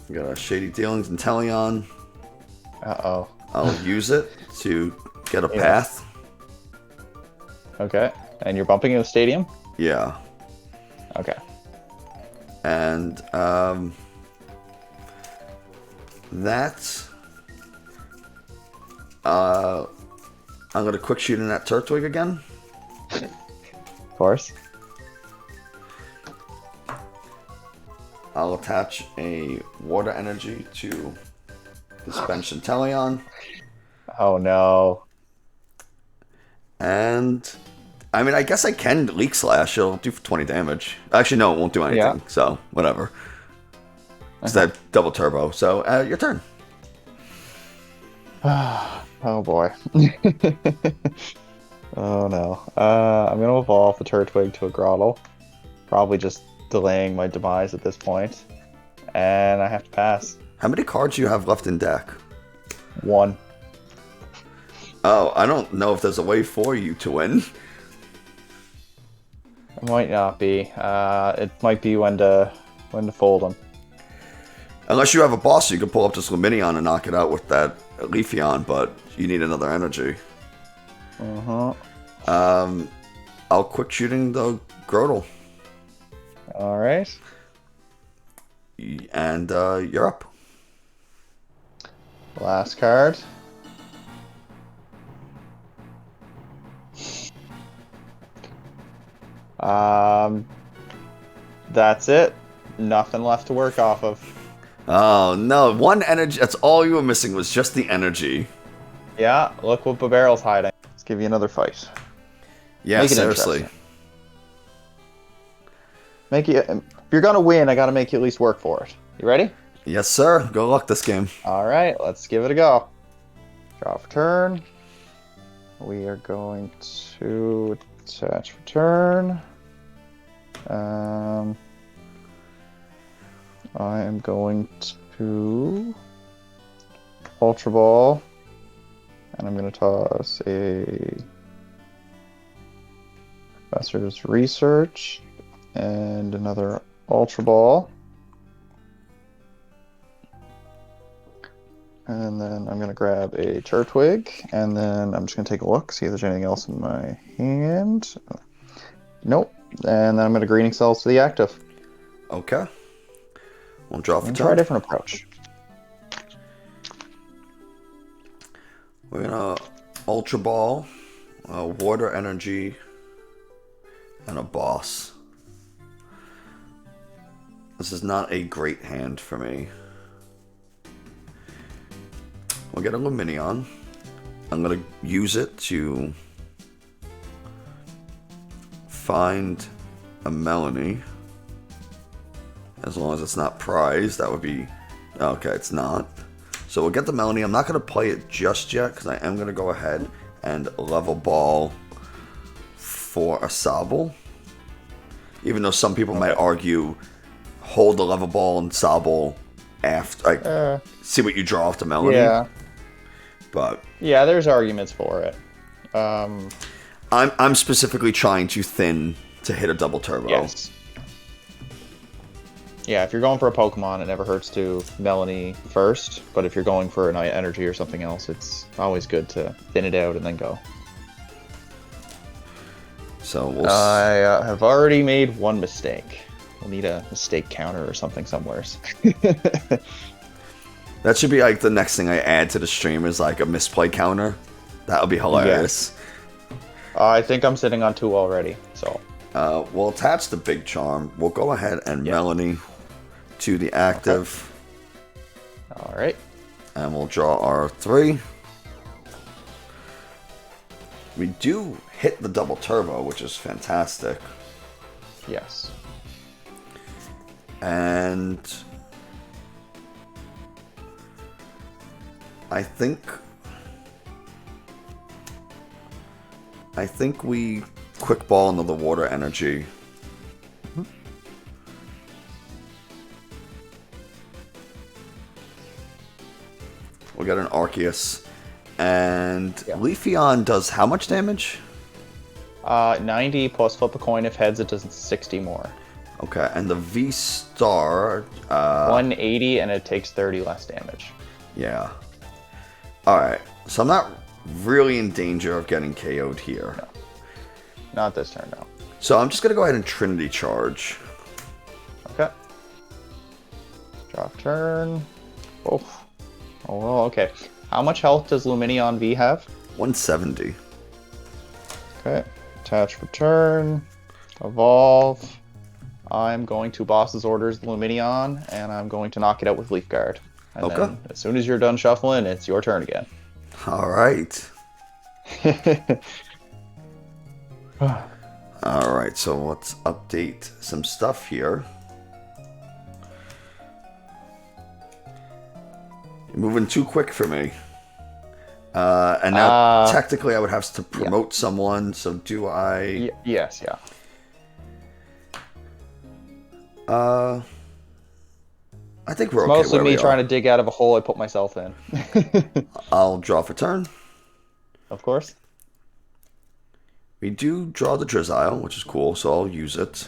We got a Shady Dealings Inteleon. Uh-oh. I'll use it to get a Yeah. path. Okay. And you're bumping in the stadium? Yeah. Okay. And that I'm gonna quick shoot in that Turtwig again. Of course. I'll attach a water energy to dispense Inteleon. Oh no. And I mean, I guess I can Leak Slash. It'll do 20 damage. Actually, no, it won't do anything. Yeah. So whatever. It's that double turbo. So your turn. Oh boy. Oh no. I'm gonna evolve the Turtwig to a Grottle. Probably just delaying my demise at this point. And I have to pass. How many cards do you have left in deck? 1. Oh, I don't know if there's a way for you to win. It might not be. It might be when to fold them. Unless you have a boss, you can pull up this Luminion and knock it out with that Leafeon, but you need another energy. Uh-huh. I'll quick shooting the Grotle. Alright. And you're up. Last card. That's it. Nothing left to work off of. Oh no, one energy. That's all you were missing was just the energy. Yeah, look what Babarrel's hiding. Let's give you another fight. Yeah, Make it seriously. interesting. If you're gonna win, I gotta make you at least work for it. You ready? Yes, sir. Good luck this game. Alright, let's give it a go. Draw for turn. We are going to attach for turn. I am going to Ultra Ball, and I'm going to toss a Professor's Research and another Ultra Ball. And then I'm going to grab a Turtwig, and then I'm just going to take a look, see if there's anything else in my hand. Nope. And then I'm going to Greening Cells to the active. Okay. We'll draw for Try a turn. different approach. We're gonna Ultra Ball, Water Energy, and a Boss. This is not a great hand for me. We'll get a Luminion. I'm gonna use it to find a Melanie. As long as it's not prized, that would be... Okay, it's not. So we'll get the Melanie. I'm not going to play it just yet, because I am going to go ahead and level ball for a Sobble. Even though some people might argue, hold the level ball and Sobble after... see what you draw off the Melanie. Yeah. But... Yeah, there's arguments for it. I'm specifically trying to thin to hit a double turbo. Yes. Yeah, if you're going for a Pokemon, it never hurts to Melanie first, but if you're going for an energy or something else, it's always good to thin it out and then go. So we'll... I have already made one mistake. We'll need a mistake counter or something somewhere. That should be like the next thing I add to the stream is like a misplay counter. That would be hilarious. I think I'm sitting on 2 already, so... We'll attach the Big Charm. We'll go ahead and Melanie to the active. Okay. Alright. And we'll draw our 3. We do hit the double turbo, which is fantastic. Yes. And I think we quick ball into the water energy. We'll get an Arceus. And Yeah. Leafeon does how much damage? 90 plus flip a coin. If heads, it does 60 more. Okay, and the V-Star... 180, and it takes 30 less damage. Yeah. Alright, so I'm not really in danger of getting KO'd here. No. Not this turn, no. So I'm just going to go ahead and Trinity Charge. Okay. Drop turn. Oh. Oh, well, okay. How much health does Lumineon V have? 170. Okay. Attach return. Evolve. I'm going to Boss's Orders Lumineon, and I'm going to knock it out with Leaf Guard. And Okay. then, as soon as you're done shuffling, it's your turn again. Alright. Alright, so let's update some stuff here. You're moving too quick for me. And now, technically, I would have to promote someone, so do I... Yes, yeah. I think we're It's okay mostly where me we trying are. to dig out of a hole I put myself in. I'll draw for turn. Of course. We do draw the Drizzile, which is cool, so I'll use it.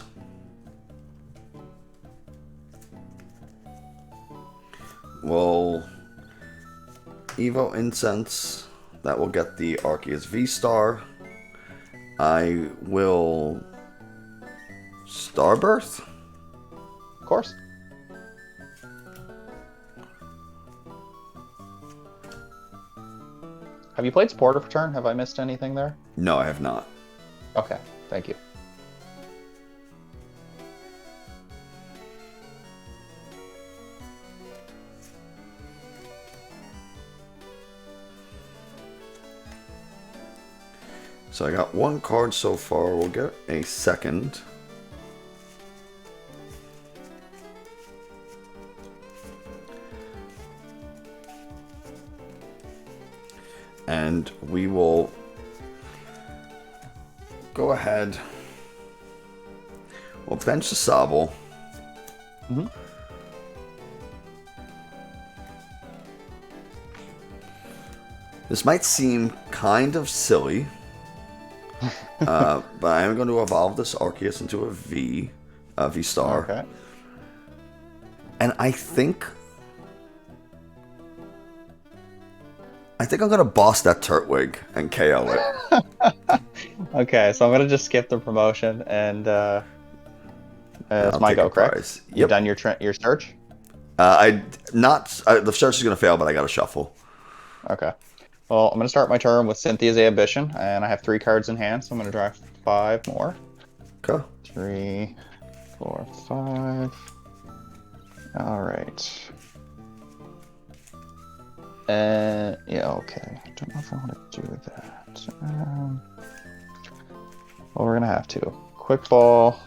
We'll Evo Incense. That will get the Arceus V-Star. I will Starbirth. Of course. Have you played Supporter for turn? Have I missed anything there? No, I have not. Okay, thank you. So I got one card so far. We'll get a second. And we will go ahead. We'll bench the Sobble. Mm-hmm. This might seem kind of silly, but I am going to evolve this Arceus into a V-Star. Okay. And I think I'm going to boss that Turtwig and KO it. Okay, so I'm gonna just skip the promotion, and it's I'll my take go, a correct? prize. You've Yep. done your search? The search is going to fail, but I got to shuffle. Okay. Well, I'm gonna start my turn with Cynthia's Ambition, and I have 3 cards in hand, so I'm gonna draw 5 more. Okay. 3, 4, 5. All right. Yeah, okay. I don't know if I want to do that. Well, we're gonna have to. Quick Ball.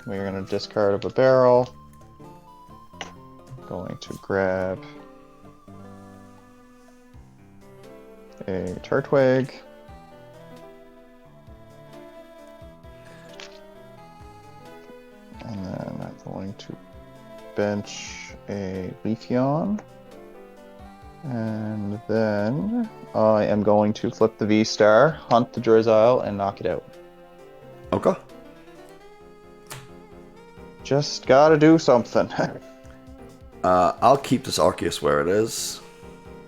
We're gonna discard a barrel. Going to grab a Turtwig. And then I'm going to bench a Leafeon. And then I am going to flip the V-Star, hunt the Drizzile, and knock it out. Okay. Just gotta do something. I'll keep this Arceus where it is.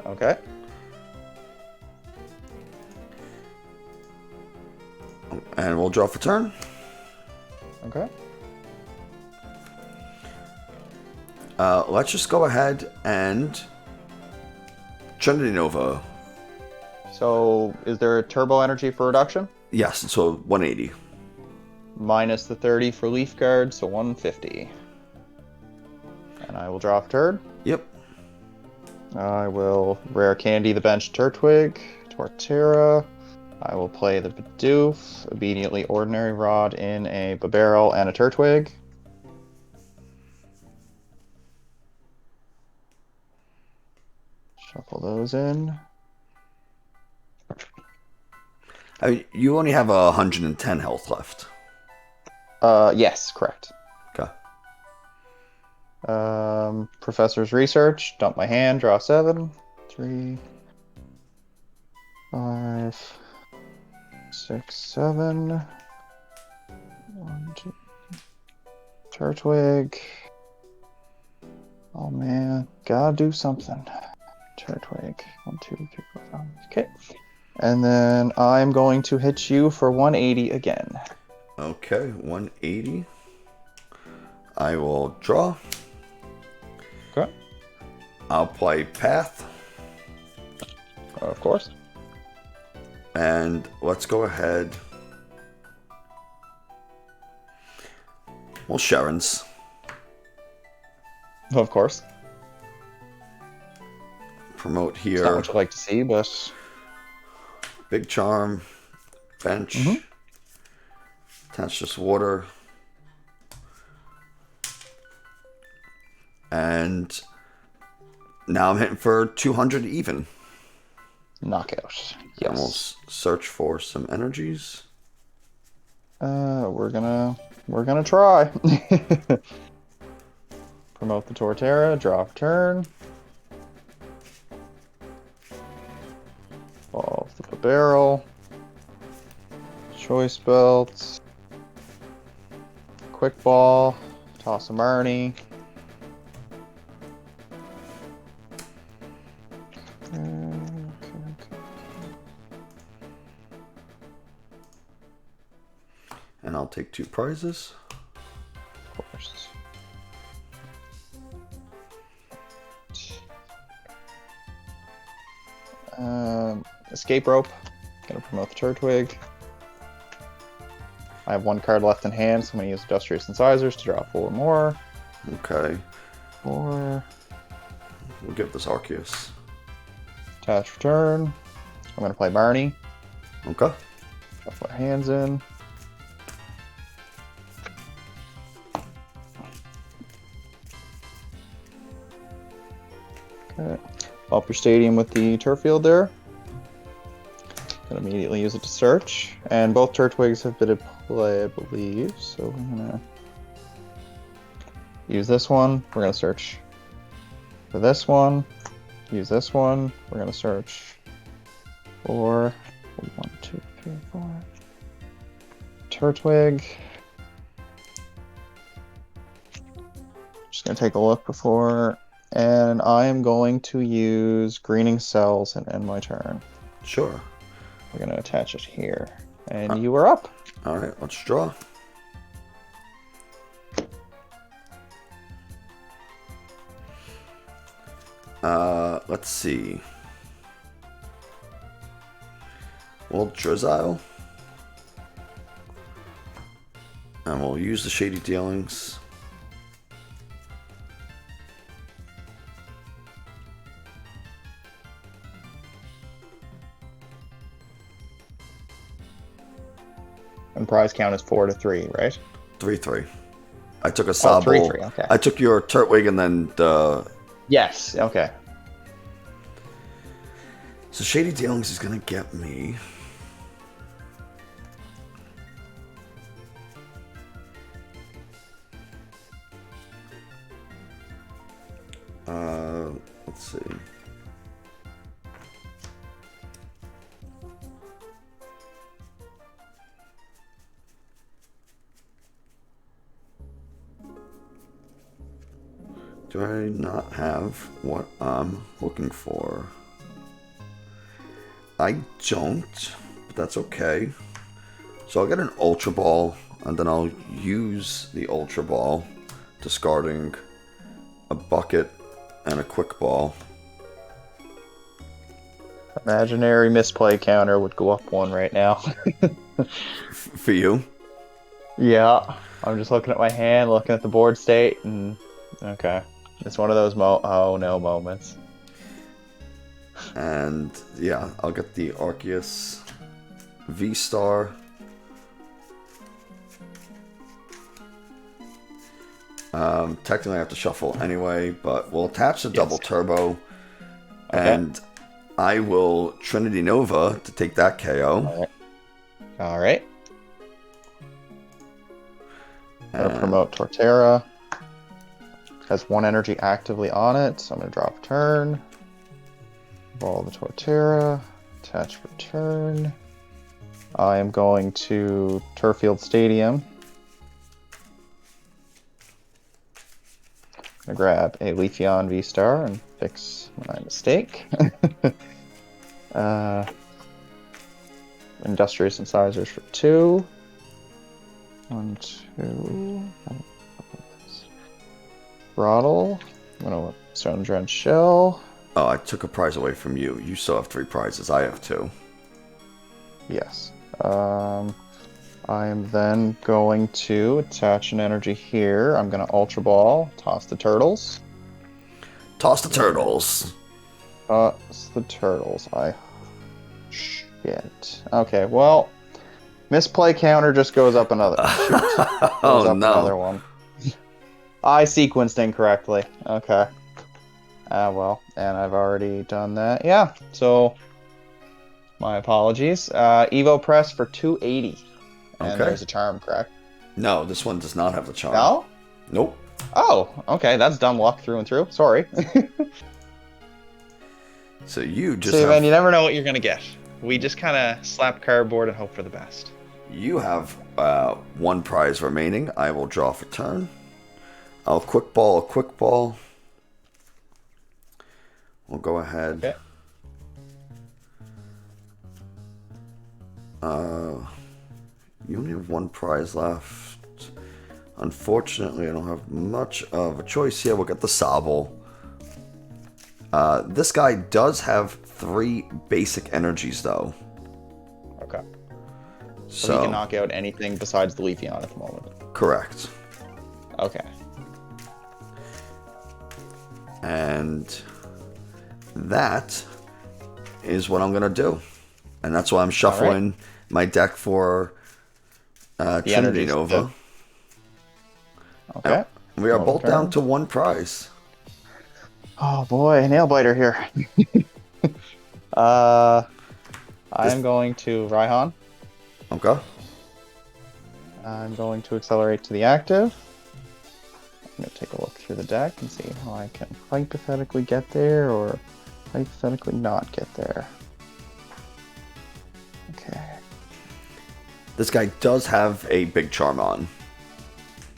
Okay. And we'll draw for turn. Okay. Let's just go ahead and Trinity Nova. So, is there a turbo energy for reduction? Yes, so 180. Minus the 30 for Leaf Guard, so 150. And I will draw a turn. Yep. I will Rare Candy the bench Turtwig, Torterra. I will play the Bidoof, immediately Ordinary Rod in a Barrel and a Turtwig. Shuffle those in. I mean, you only have 110 health left. Yes, correct. Okay. Professor's Research, dump my hand, draw 7. 3, 5, 6, 7. 1, 2. Turtwig. Oh man, gotta do something. Turtwig. 1, 2, 3, 4, 5. Okay. And then I'm going to hit you for 180 again. Okay, 180. I will draw. Okay. I'll play Path. Of course. And let's go ahead. Well, Sharon's. Of course. Promote It's here. not what you like to see, but... Big Charm. Bench. Attach this water. And now I'm hitting for 200 even. Knockout. And we'll Yes. search for some energies. We're gonna try. Promote the Torterra, draw for turn. Ball, flip a barrel. Choice belt. Quick ball. Toss a Marnie. And I'll take 2 prizes. Of course. Escape rope. Gonna promote the Turtwig. I have 1 card left in hand, so I'm gonna use Industrious Incisors to draw 4 more. Okay. 4. We'll give this Arceus. Attach return. I'm gonna play Barney. Okay. Shuffle my hands in. Okay. Up your stadium with the turf field there. Gonna immediately use it to search. And both Turtwigs have been in play, I believe. So I'm gonna use this one. We're gonna search for this one. Use this one. We're gonna search for 1, 2, 3, 4. Turtwig. Just gonna take a look before, and I am going to use Greening Cells and end my turn. Sure. We're gonna attach it here, and you are up. All right, let's draw. Let's see. We'll Drizzile. And we'll use the Shady Dealings. And prize count is 4 to 3, right? 3/3. I took a Oh, Sabo. 3/3, okay. I took your Turtwig and then the... Yes, okay. So Shady Dealings is gonna get me... let's see. Do I not have what I'm looking for? I don't, but that's okay. So I'll get an Ultra Ball, and then I'll use the Ultra Ball, discarding a bucket and a Quick Ball. Imaginary misplay counter would go up 1 right now. For you? Yeah, I'm just looking at my hand, looking at the board state, and okay. It's one of those oh no moments. And yeah, I'll get the Arceus V-Star. Technically I have to shuffle anyway, but we'll attach the double turbo. And I will Trinity Nova to take that KO. Alright. I'm gonna promote Torterra. Has 1 energy actively on it, so I'm gonna drop turn. Ball the Torterra. Attach return. I am going to Turffield Stadium. I'm going to grab a Leafeon V-Star and fix my mistake. Industrious Incisors for 2. 1, 2. Throttle. I'm going to Stone Drench Shell. Oh, I took a prize away from you. You still have 3 prizes. I have 2. Yes. I am then going to attach an energy here. I'm going to Ultra Ball, toss the turtles. Toss the turtles. Toss the turtles. Shit. Okay, well, misplay counter just goes up another. Oh, no. Another one. I sequenced incorrectly. Okay. Well, and I've already done that. Yeah, so my apologies. Evo Press for 280. And Okay. there's a charm, correct? No, this one does not have the charm. No? Nope. Oh, okay. That's dumb luck through and through. Sorry. So you just See, have... man, you never know what you're going to get. We just kind of slap cardboard and hope for the best. You have 1 prize remaining. I will draw for turn. I'll quick ball. We'll go ahead. Okay. You only have 1 prize left. Unfortunately, I don't have much of a choice here. We'll get the Sobble. This guy does have 3 basic energies, though. Okay. So So he can knock out anything besides the Leafeon at the moment. correct. Okay. And that is what I'm going to do. And that's why I'm shuffling my deck for Trinity energies, Nova. Okay. Yep. We are Well, both turn. down to 1 prize. Oh boy, nail biter here. I am going to Raihan. Okay. I'm going to accelerate to the active. I'm going to take a look through the deck and see how I can hypothetically get there or hypothetically not get there. Okay. This guy does have a big charm on.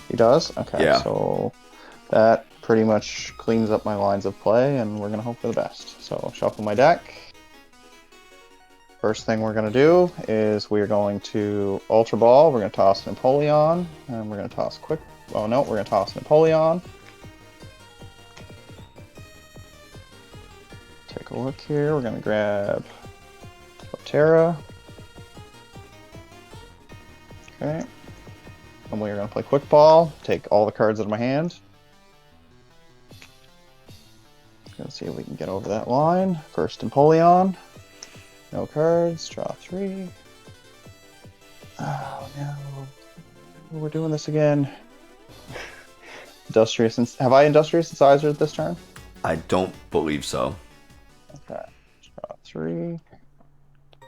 He does? Okay, Yeah. so that pretty much cleans up my lines of play, and we're going to hope for the best. So, shuffle my deck. First thing we're going to do is we're going to Ultra Ball, we're going to toss Napoleon, and we're going to toss Quick... Oh no, we're going to toss Napoleon. Take a look here, we're going to grab Torterra. Okay. And we're going to play Quick Ball, take all the cards out of my hand. Let's see if we can get over that line. First Napoleon. No cards, draw 3. Oh no. We're doing this again. Have I Industrious Incisor this turn? I don't believe so. Okay. Draw 3.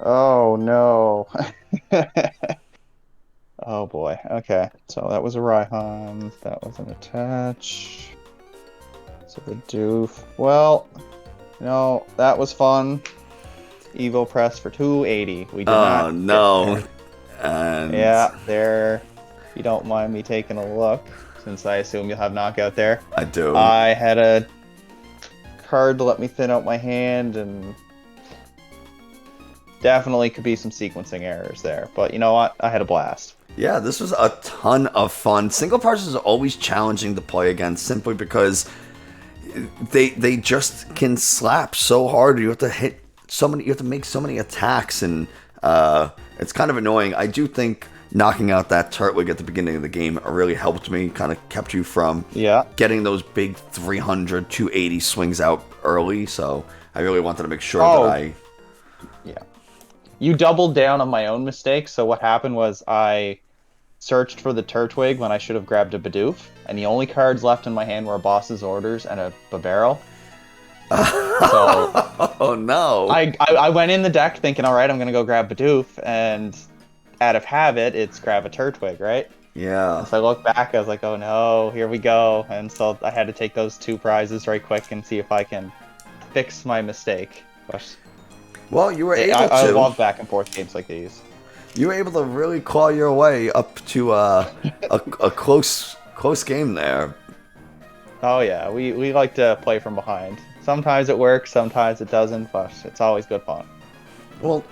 Oh no. Oh boy. Okay. So that was a Raihan. That was an attach. So the doof. Well, no, that was fun. Evo Press for 280. We did not. Oh no. get And there. Yeah, there. If you don't mind me taking a look, since I assume you'll have knockout there. I do. I had a card to let me thin out my hand, and definitely could be some sequencing errors there. But you know what? I had a blast. Yeah, this was a ton of fun. Single prizes are always challenging to play against simply because they just can slap so hard. You have to hit so many. You have to make so many attacks, and it's kind of annoying. I do think knocking out that Turtwig at the beginning of the game really helped me. Kind of kept you from getting those big 300, 280 swings out early. So I really wanted to make sure that I. Yeah. You doubled down on my own mistake. So what happened was I searched for the Turtwig when I should have grabbed a Bidoof, and the only cards left in my hand were a Boss's Orders and a Barrel. So oh no! I went in the deck thinking, all right, I'm gonna go grab Bidoof, and out of habit, it's grab a Turtwig, right? Yeah. So I look back, I was like, oh no, here we go, and so I had to take those 2 prizes right quick and see if I can fix my mistake. But Well, you were able I to. love back and forth games like these. You were able to really claw your way up to a close game there. Oh yeah, we like to play from behind. Sometimes it works, sometimes it doesn't, but it's always good fun. Well,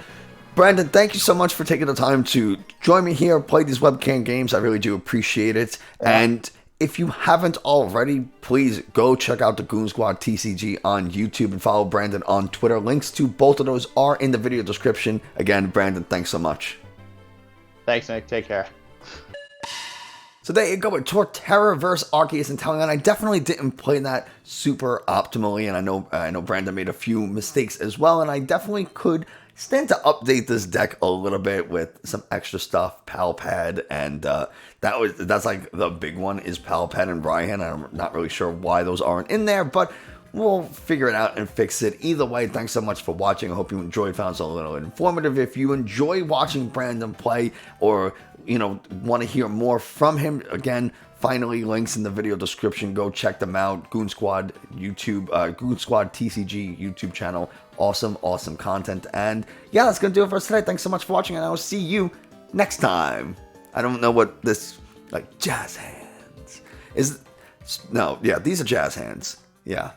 Brandon, thank you so much for taking the time to join me here, play these webcam games. I really do appreciate it. Yeah. And if you haven't already, please go check out the Goon Squad TCG on YouTube and follow Brandon on Twitter. Links to both of those are in the video description. Again, Brandon, thanks so much. Thanks, Nick. Take care. So there you go with Torterra versus Arceus and Inteleon. I definitely didn't play that super optimally, and I know Brandon made a few mistakes as well, and I definitely could stand to update this deck a little bit with some extra stuff, Pal Pad, and that's like the big one is Pal Pad and Ryan. I'm not really sure why those aren't in there, but we'll figure it out and fix it. Either way, thanks so much for watching. I hope you enjoyed, found it a little informative. If you enjoy watching Brandon play, or want to hear more from him, again, finally, links in the video description. Go check them out. Goon Squad YouTube, Goon Squad TCG YouTube channel. Awesome content. And yeah, that's gonna do it for us today. Thanks so much for watching, and I will see you next time. I don't know what this, like, jazz hands is. No, yeah, these are jazz hands. Yeah.